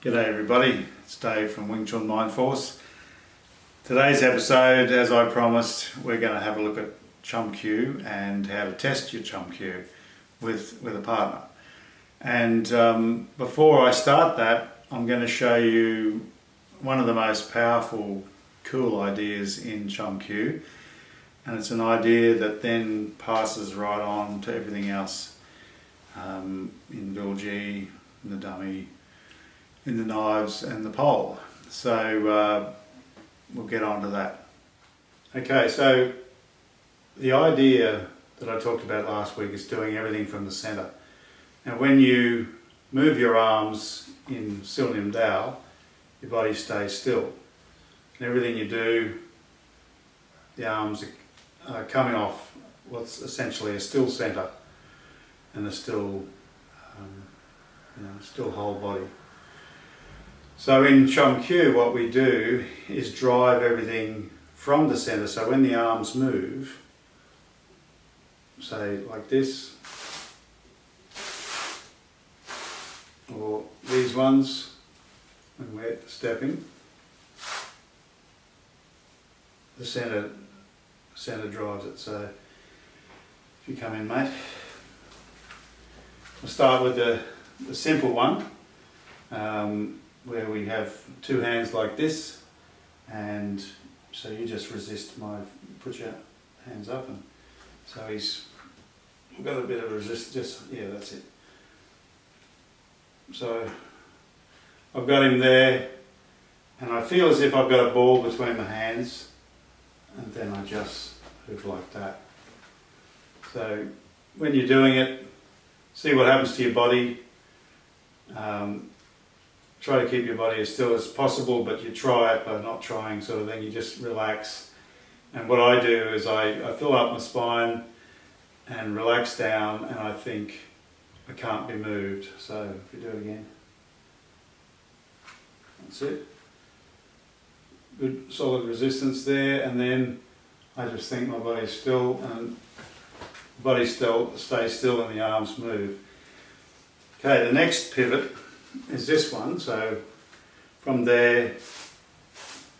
G'day everybody, it's Dave from Wing Chun Mind Force. Today's episode, as I promised, we're going to have a look at Chum Kiu and how to test your Chum Kiu with a partner. And before I start that, I'm going to show you one of the most powerful, cool ideas in Chum Kiu, and it's an idea that then passes right on to everything else in Bilji, in the dummy, in the knives and the pole. So we'll get on to that. Okay, so the idea that I talked about last week is doing everything from the center. Now when you move your arms in Sil Nim Dao, your body stays still. And everything you do, the arms are coming off what's essentially a still center and a still, still whole body. So in Chum Kiu, what we do is drive everything from the center. So when the arms move, say like this, or these ones, when we're stepping, the center drives it. So if you come in, mate, we'll start with the simple one. Where we have two hands like this, and so you just resist put your hands up, and so he's got a bit of resistance, that's it. So I've got him there, and I feel as if I've got a ball between my hands, and then I just move like that. So when you're doing it, see what happens to your body. Try to keep your body as still as possible, but you try it by not trying, sort of thing. You just relax. And what I do is I fill up my spine and relax down, and I think I can't be moved. So if you do it again, that's it. Good solid resistance there, and then I just think my body's still, and the body still stays still and the arms move. Okay, the next pivot is this one. So from there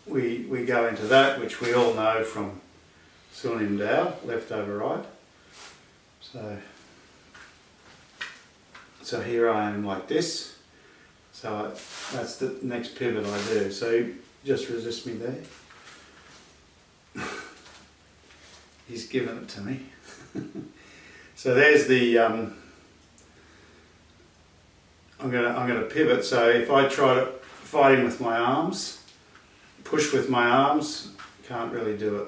we go into that, which we all know from Sil Nim Dao, left over right. So here I am like this. So that's the next pivot I do. So just resist me there. He's given it to me. So there's the I'm gonna pivot. So if I try to fight him with my arms, push with my arms, can't really do it.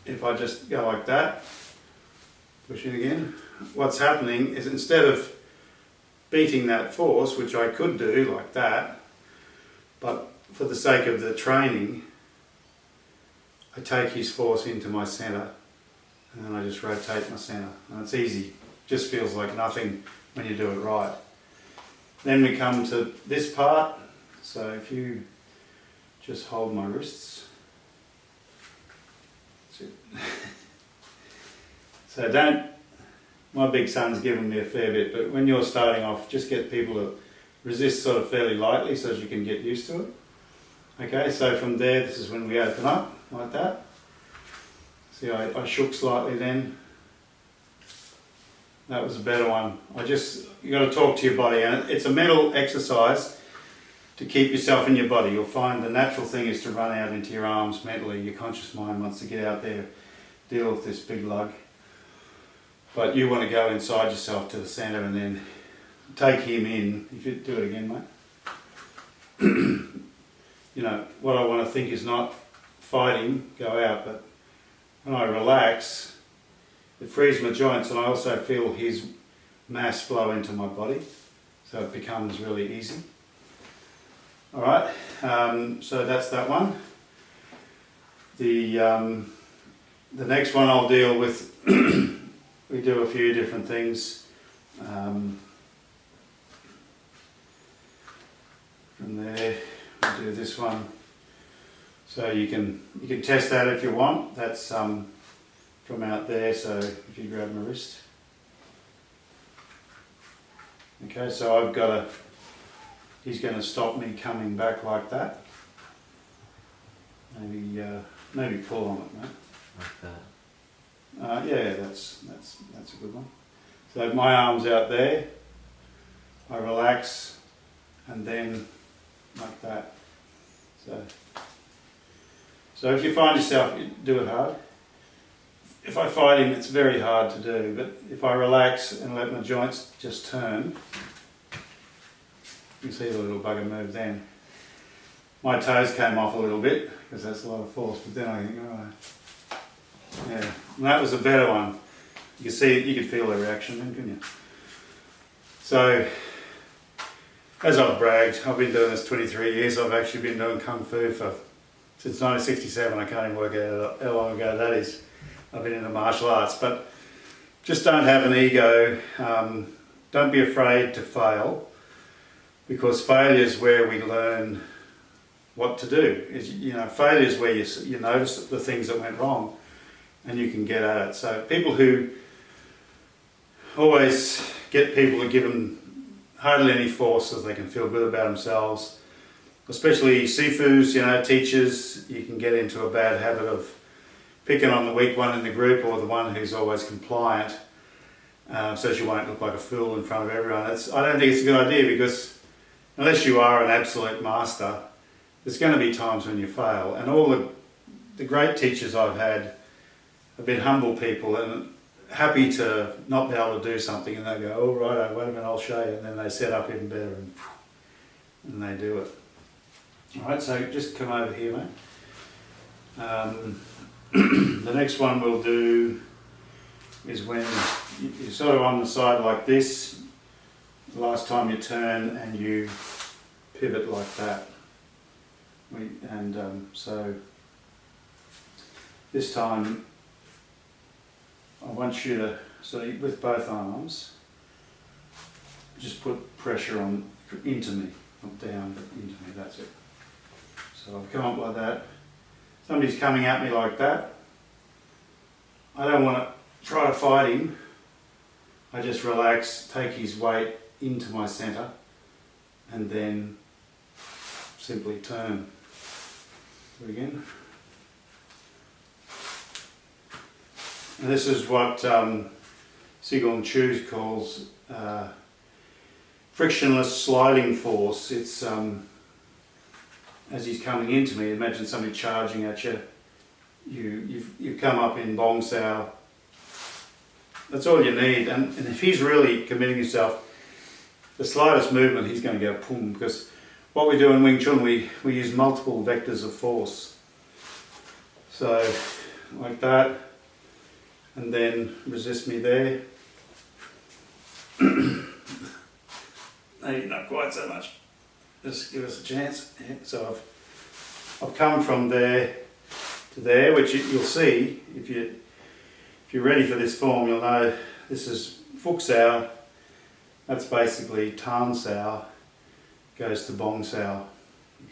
If I just go like that, push in again, what's happening is instead of beating that force, which I could do like that, but for the sake of the training, I take his force into my center, and then I just rotate my center, and it's easy. Just feels like nothing when you do it right. Then we come to this part. So if you just hold my wrists, that's it. So my big son's given me a fair bit, but when you're starting off, just get people to resist sort of fairly lightly so that you can get used to it. Okay, so from there, this is when we open up like that. See, I shook slightly then. That was a better one. You got to talk to your body, and it's a mental exercise to keep yourself in your body. You'll find the natural thing is to run out into your arms mentally. Your conscious mind wants to get out there, deal with this big lug. But you want to go inside yourself to the center and then take him in. If you do it again, mate. What I want to think is not fighting, go out, but when I relax, it frees my joints, and I also feel his mass flow into my body, so it becomes really easy. Alright, so that's that one. The next one I'll deal with, we do a few different things. From there, we do this one. So you can test that if you want. That's from out there, so if you grab my wrist. Okay, so I've got he's going to stop me coming back like that. Maybe pull on it, mate. Like that. Yeah, that's a good one. So my arm's out there, I relax, and then like that. So if you find yourself, you do it hard. If I fight him, it's very hard to do, but if I relax and let my joints just turn, you can see the little bugger move then. My toes came off a little bit, because that's a lot of force, but then I think, alright. Yeah, and that was a better one. You can see it, you could feel the reaction then, couldn't you? So, as I've bragged, I've been doing this 23 years. I've actually been doing Kung Fu since 1967. I can't even work out how long ago that is. I've been into martial arts, but just don't have an ego. Don't be afraid to fail, because failure is where we learn what to do. Failure is where you notice the things that went wrong and you can get at it. So people who always get people to give them hardly any force so they can feel good about themselves, especially sifus, teachers, you can get into a bad habit of picking on the weak one in the group or the one who's always compliant, so that you won't look like a fool in front of everyone. I don't think it's a good idea, because unless you are an absolute master, there's going to be times when you fail. And all the great teachers I've had have been humble people and happy to not be able to do something, and they go, oh right, wait a minute, I'll show you, and then they set up even better and they do it. Alright, so just come over here, mate. The next one we'll do is when you're sort of on the side like this, the last time you turn and you pivot like that. So this time I want you to, with both arms, just put pressure into me, not down, but into me, that's it. So I've come up like that. Somebody's coming at me like that. I don't want to try to fight him. I just relax, take his weight into my centre, and then simply turn. Do it again. And this is what Wing Chun calls frictionless sliding force. It's as he's coming into me, imagine somebody charging at you. You've come up in bong sao. That's all you need. And if he's really committing himself, the slightest movement, he's going to go boom. Because what we do in Wing Chun, we use multiple vectors of force. So, like that. And then resist me there. Maybe not quite so much. Just give us a chance. Yeah. So I've come from there to there, which you'll see if you're ready for this form. You'll know this is Fuk Sao. That's basically Tan Sao goes to Bong Sao.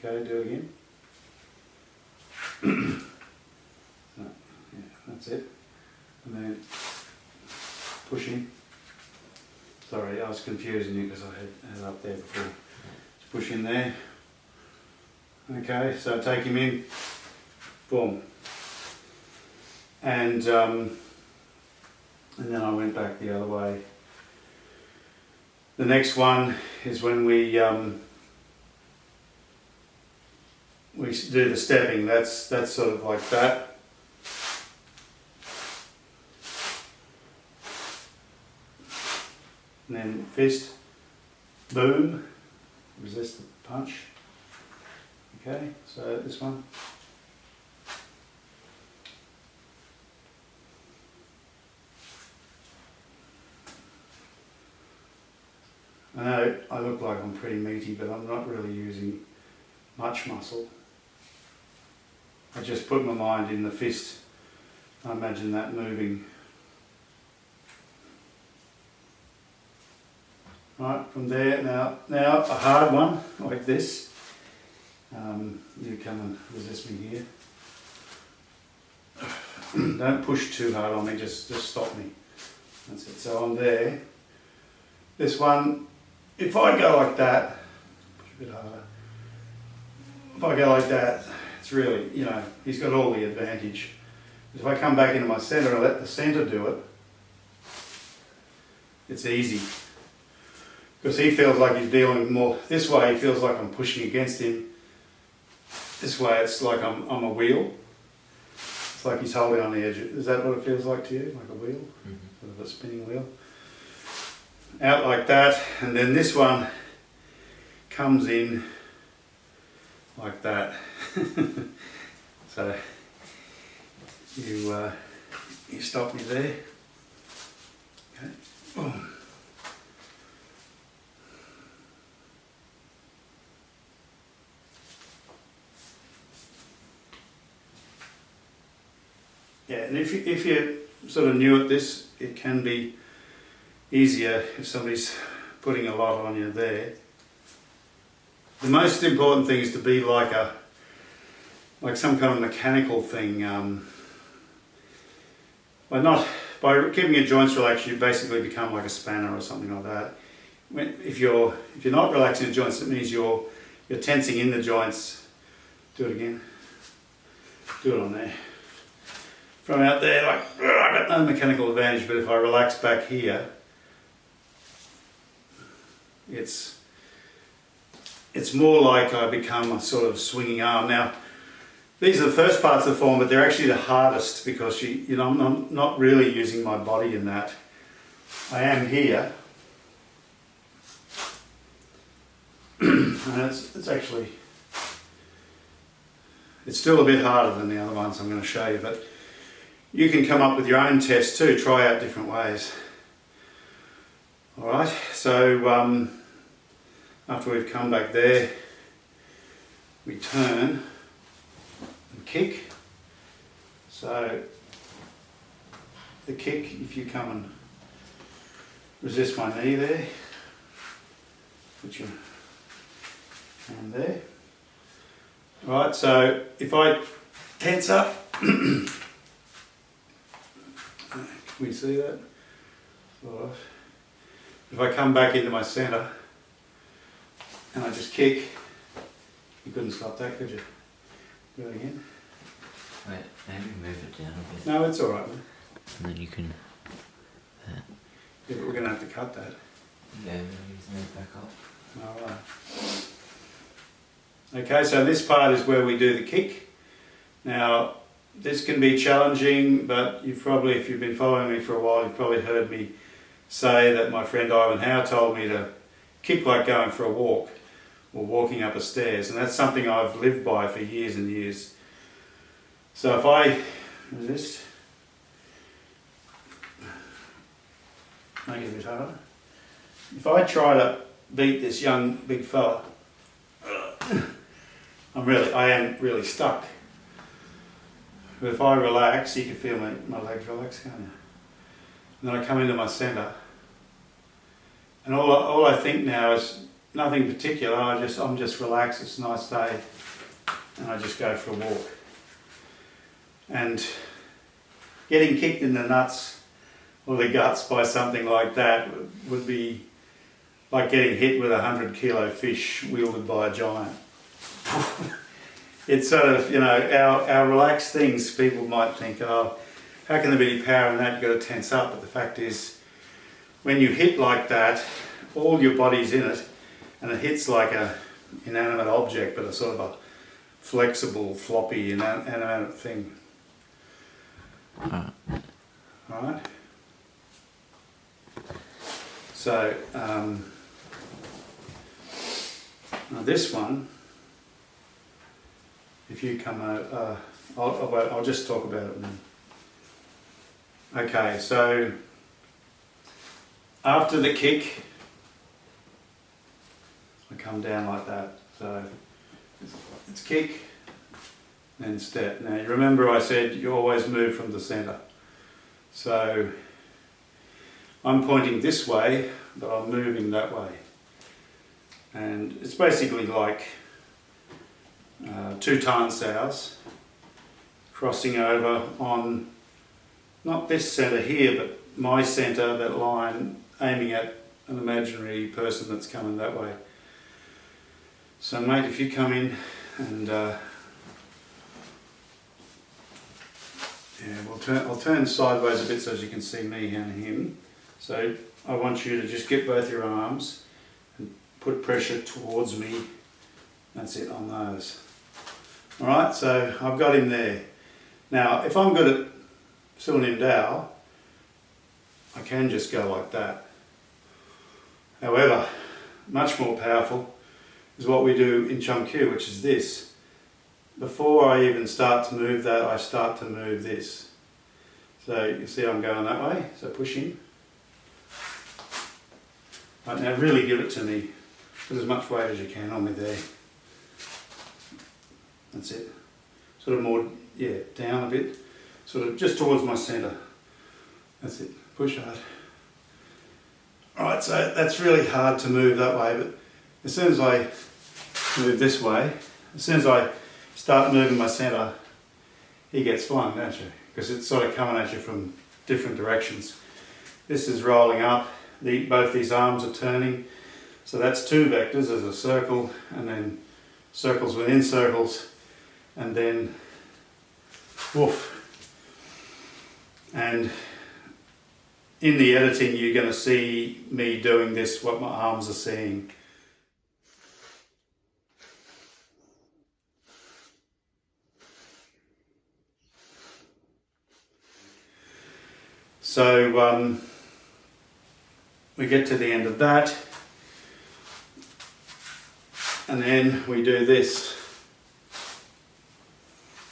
Okay, do it again. So, yeah, that's it. And then pushing. Sorry, I was confusing you because I had it up there before. Just push in there. Okay, so take him in. Boom. And then I went back the other way. The next one is when we do the stepping. That's sort of like that. And then fist, boom, resist the punch. Okay, so this one. I know I look like I'm pretty meaty, but I'm not really using much muscle. I just put my mind in the fist. I imagine that moving. Right, from there, now a hard one like this. You come and resist me here. Don't push too hard on me, just stop me. That's it. So I'm there. This one, if I go like that, push a bit harder. If I go like that, it's really, you know, he's got all the advantage. If I come back into my centre and let the centre do it, it's easy. Because he feels like he's dealing more, this way he feels like I'm pushing against him. This way it's like I'm a wheel. It's like he's holding on the edge. Is that what it feels like to you? Like a wheel? Mm-hmm. Sort of a spinning wheel. Out like that, and then this one comes in like that. So you stop me there. Okay. Boom. Yeah, and if you're sort of new at this, it can be easier if somebody's putting a lot on you there. The most important thing is to be like some kind of mechanical thing. By keeping your joints relaxed, you basically become like a spanner or something like that. If you're not relaxing the joints, it means you're tensing in the joints. Do it again. Do it on there. From out there, like I've got no mechanical advantage, but if I relax back here, it's more like I become a sort of swinging arm. Now, these are the first parts of the form, but they're actually the hardest because I'm not really using my body in that. I am here, and it's still a bit harder than the other ones I'm going to show you, but you can come up with your own test too, try out different ways. Alright, so after we've come back there, we turn and kick. So the kick, if you come and resist my knee there, put your hand there. Alright, so if I tense up, can we see that? Sort of. If I come back into my centre and I just kick, you couldn't stop that, could you? Do it again. Wait, maybe move it down a bit. No, it's alright, man. And then you can... Yeah, but we're going to have to cut that. Yeah, maybe move back up. Alright. Okay, so this part is where we do the kick. Now, this can be challenging, but if you've been following me for a while, you've probably heard me say that my friend Ivan Howe told me to kick like going for a walk or walking up a stairs, and that's something I've lived by for years and years. So if I resist, make it a bit harder. If I try to beat this young big fella, I am really stuck. But if I relax, you can feel my legs relax, can't you? And then I come into my centre, and all I think now is nothing particular. I'm just relaxed. It's a nice day, and I just go for a walk. And getting kicked in the nuts or the guts by something like that would be like getting hit with a 100-kilo fish wielded by a giant. It's sort of, our relaxed things, people might think, oh, how can there be any power in that? You've got to tense up. But the fact is, when you hit like that, all your body's in it, and it hits like an inanimate object, but a sort of a flexible, floppy, inanimate thing. Alright? So, now this one, if you come out, I'll just talk about it now. Okay, so after the kick, I come down like that. So it's kick, then step. Now you remember I said you always move from the centre. So I'm pointing this way, but I'm moving that way. And it's basically like two tansaos crossing over on not this centre here, but my centre, that line, aiming at an imaginary person that's coming that way. So mate, if you come in and I'll turn sideways a bit so as you can see me and him. So I want you to just get both your arms and put pressure towards me. That's it, on those. Alright, so I've got him there. Now if I'm good at Silin Im Dao, I can just go like that. However, much more powerful is what we do in Chum Kiu, which is this. Before I even start to move that, I start to move this. So you see I'm going that way, so push in. Right, now really give it to me. Put as much weight as you can on me there. That's it. Sort of more, yeah, down a bit. Sort of just towards my centre. That's it. Push hard. Alright, so that's really hard to move that way, but as soon as I move this way, as soon as I start moving my centre, he gets flung, don't you? Because it's sort of coming at you from different directions. This is rolling up, both these arms are turning, so that's two vectors. There's a circle and then circles within circles, and then woof. And in the editing you're going to see me doing this, what my arms are seeing. So we get to the end of that, and then we do this.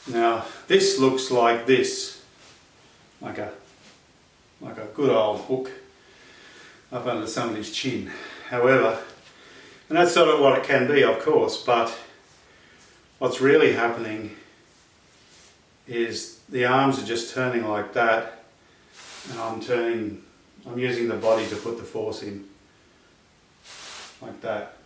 Now this looks like this, like a good old hook up under somebody's chin. However, and that's sort of what it can be, of course, but what's really happening is the arms are just turning like that, and I'm using the body to put the force in, like that.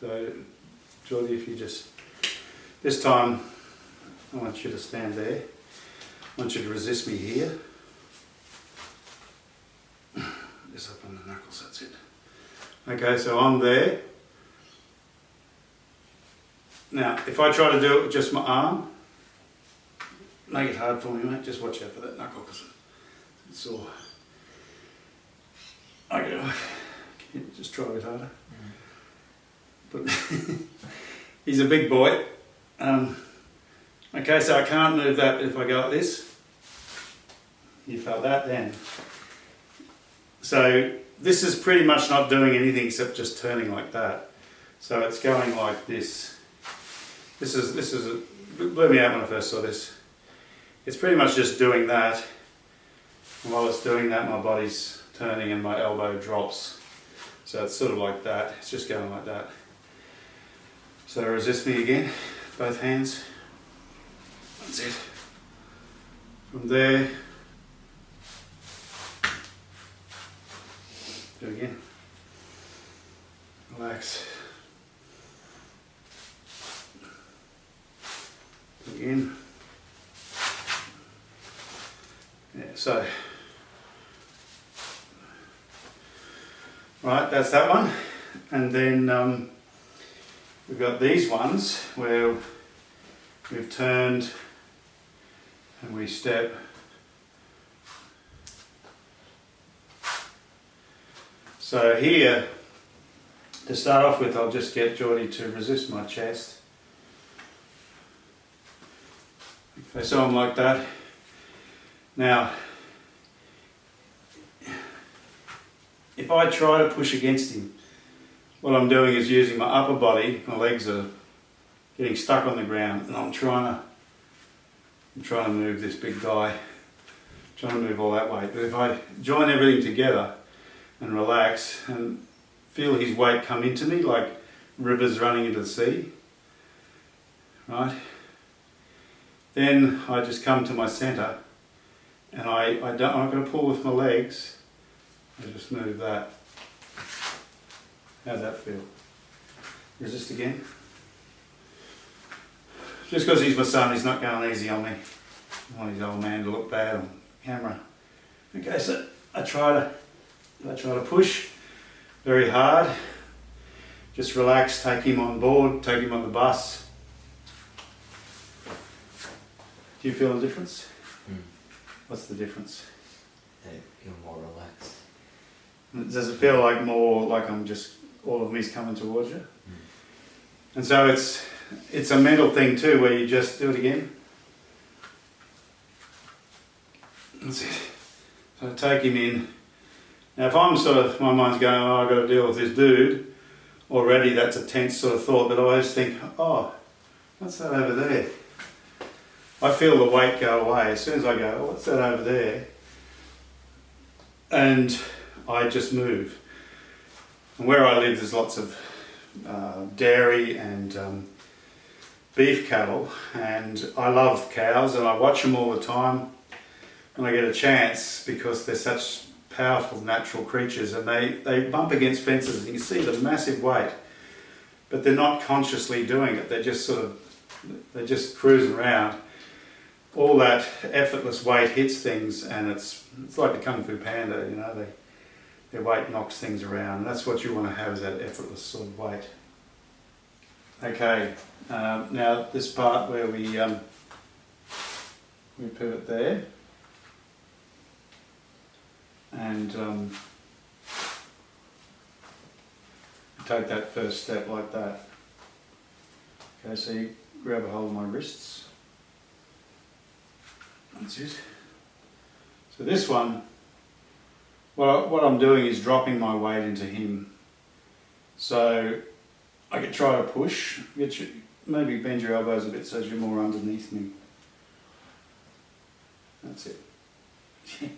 So, Geordie, if you just, this time I want you to stand there. I want you to resist me here. Just up on the knuckles, that's it. Okay, so I'm there. Now, if I try to do it with just my arm, make it hard for me, mate. Just watch out for that knuckle because it's sore. Okay, can you just try a bit harder? But he's a big boy. Okay, so I can't move that if I go like this. You felt that then. So this is pretty much not doing anything except just turning like that. So it's going like this. This is blew me out when I first saw this. It's pretty much just doing that. And while it's doing that, my body's turning and my elbow drops. So it's sort of like that. It's just going like that. So resist me again, both hands. That's it. From there, do it again. Relax. Again. Yeah, so. Right, that's that one. And then we've got these ones where we've turned and we step. So here, to start off with, I'll just get Geordie to resist my chest. Okay, so I'm like that. Now, if I try to push against him, what I'm doing is using my upper body, my legs are getting stuck on the ground, and I'm trying to move this big guy, trying to move all that weight. But if I join everything together and relax and feel his weight come into me like rivers running into the sea, right? Then I just come to my centre, and I'm not going to pull with my legs. I just move that. How'd that feel? Resist again. Just because he's my son, he's not going easy on me. I want his old man to look bad on camera. Okay, so I try to push very hard. Just relax, take him on board, take him on the bus. Do you feel the difference? What's the difference? You're more relaxed. Does it feel like more like I'm just, all of me's coming towards you? And so it's a mental thing too, where you just do it again. That's it. So I take him in. Now if I'm sort of, my mind's going, oh, I've got to deal with this dude, already that's a tense sort of thought, but I always think, oh, what's that over there? I feel the weight go away. As soon as I go, oh, what's that over there? And I just move. And where I live, there's lots of dairy and beef cattle, and I love cows and I watch them all the time when I get a chance, because they're such powerful natural creatures, and they bump against fences and you can see the massive weight, but they're not consciously doing it. They're just cruising around. All that effortless weight hits things, and it's like a Kung Fu Panda, you know, their weight knocks things around, and that's what you want to have, is that effortless sort of weight. Okay, now this part where we pivot there, and take that first step like that. Okay, so you grab a hold of my wrists. That's it. So this one, what I'm doing is dropping my weight into him. So I could try to push, maybe bend your elbows a bit so you're more underneath me. That's it. Yeah,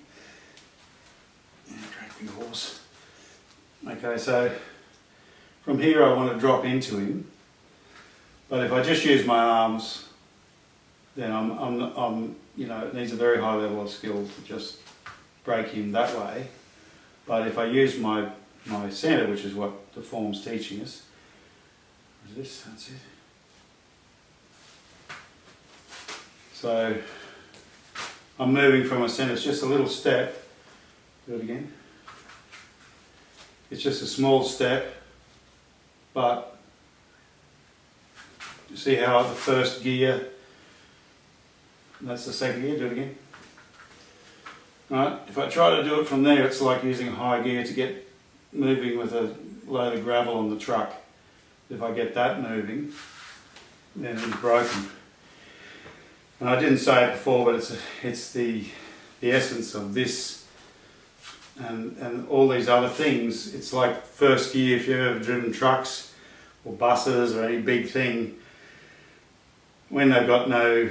great big horse. Okay, so from here I want to drop into him, but if I just use my arms, then I'm you know, it needs a very high level of skill to just break him that way. But if I use my centre, which is what the form's teaching us, resist, that's it. So I'm moving from a centre, it's just a little step. Do it again. It's just a small step, but you see how the first gear, that's the second gear, do it again. Right, if I try to do it from there, it's like using a high gear to get moving with a load of gravel on the truck. If I get that moving, then it's broken. And I didn't say it before, but it's the essence of this and all these other things. It's like first gear, if you've ever driven trucks or buses or any big thing, when they've got no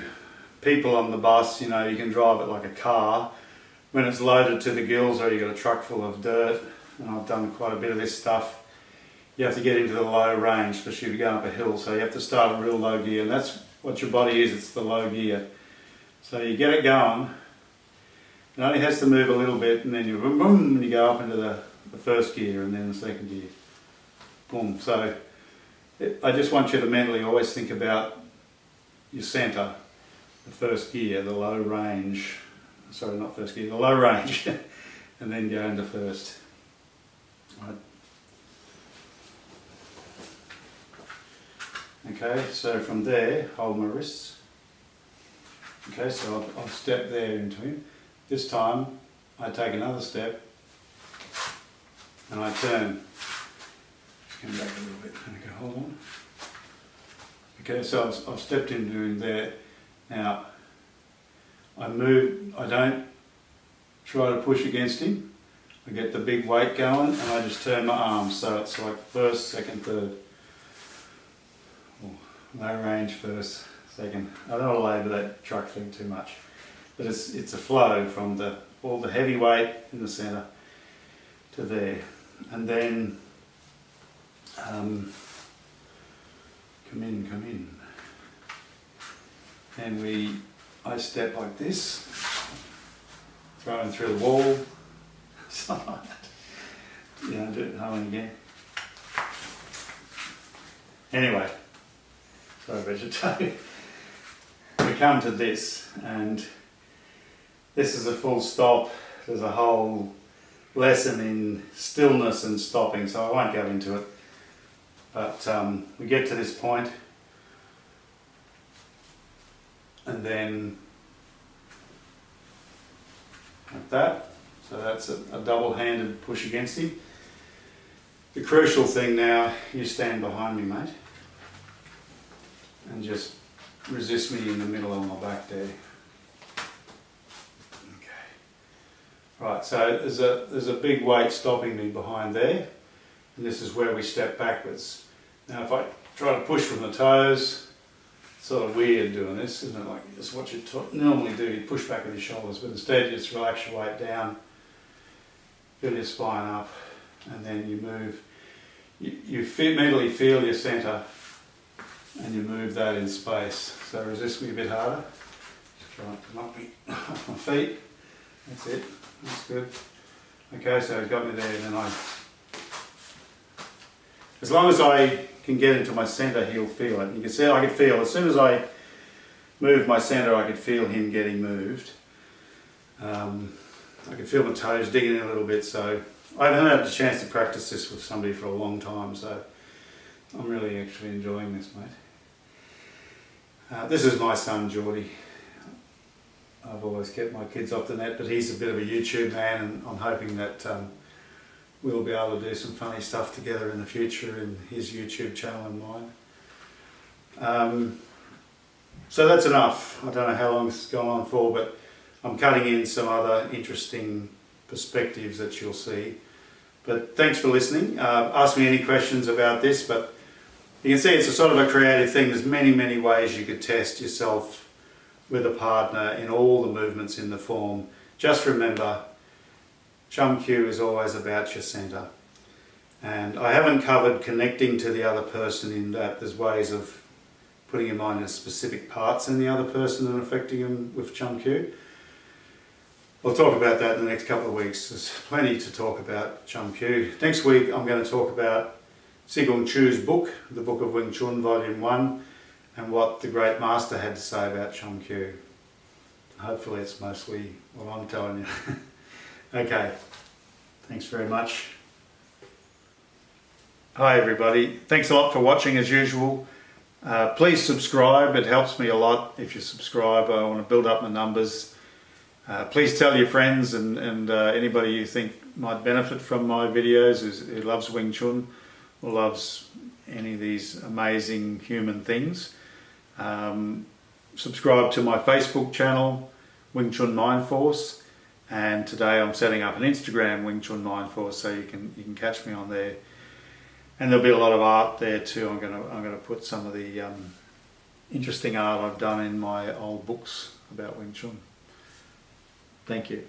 people on the bus, you know, you can drive it like a car. When it's loaded to the gills, or you've got a truck full of dirt, and I've done quite a bit of this stuff, you have to get into the low range, especially if you're going up a hill, so you have to start a real low gear, and that's what your body is, it's the low gear. So you get it going, it only has to move a little bit, and then you boom, boom, and you go up into the first gear, and then the second gear. Boom. So I just want you to mentally always think about your centre, the first gear, the low range, sorry, not first gear, the low range, and then go into first. Right. Okay, so from there, hold my wrists. Okay, so I'll step there into him. This time, I take another step, and I turn. Just come back a little bit. Okay, hold on. Okay, so I've stepped into him there. Now, I move, I don't try to push against him. I get the big weight going and I just turn my arms, so it's like first, second, third. Low range, first, second. I don't want to labour that truck thing too much, but it's a flow from all the heavy weight in the centre to there, and then come in. And I step like this, throwing through the wall, something like that. Yeah, do it home again. Anyway, sorry vegetarian. We come to this, and this is a full stop. There's a whole lesson in stillness and stopping, so I won't go into it. But we get to this point, and then like that. So that's a double-handed push against him. The crucial thing now, you stand behind me, mate, and just resist me in the middle of my back there. Okay. Right, so there's a big weight stopping me behind there, and this is where we step backwards. Now if I try to push from the toes, it's sort of weird doing this, isn't it? Like it's what you normally do, you push back with your shoulders, but instead you just relax your weight down, fill your spine up, and then you move. You immediately feel your centre, and you move that in space. So resist me a bit harder. Just try and come up me off my feet. That's it. That's good. Okay, so he's got me there, and then as long as I can get into my centre, he'll feel it. You can see I could feel as soon as I moved my centre, I could feel him getting moved. I could feel my toes digging in a little bit, so I haven't had a chance to practice this with somebody for a long time, so I'm really actually enjoying this, mate. This is my son, Geordie. I've always kept my kids off the net, but he's a bit of a YouTube man, and I'm hoping that we'll be able to do some funny stuff together in the future in his YouTube channel and mine. So that's enough. I don't know how long this has gone on for, but I'm cutting in some other interesting perspectives that you'll see. But thanks for listening. Ask me any questions about this, but you can see it's a sort of a creative thing. There's many ways you could test yourself with a partner in all the movements in the form. Just remember, Chum Kiu is always about your centre. And I haven't covered connecting to the other person in that there's ways of putting your mind in specific parts in the other person and affecting them with Chum Kiu. I'll talk about that in the next couple of weeks. There's plenty to talk about Chum Kiu. Next week I'm going to talk about Sigong Chu's book, the Book of Wing Chun, Volume 1, and what the great master had to say about Chum Kiu. Hopefully it's mostly what I'm telling you. Okay, thanks very much. Hi everybody, thanks a lot for watching as usual. Please subscribe, it helps me a lot if you subscribe. I want to build up my numbers. Please tell your friends and anybody you think might benefit from my videos who loves Wing Chun or loves any of these amazing human things. Subscribe to my Facebook channel, Wing Chun Mind Force, and today I'm setting up an Instagram, Wing Chun Mind Force, so you can catch me on there. And there'll be a lot of art there too. I'm gonna put some of the interesting art I've done in my old books about Wing Chun. Thank you.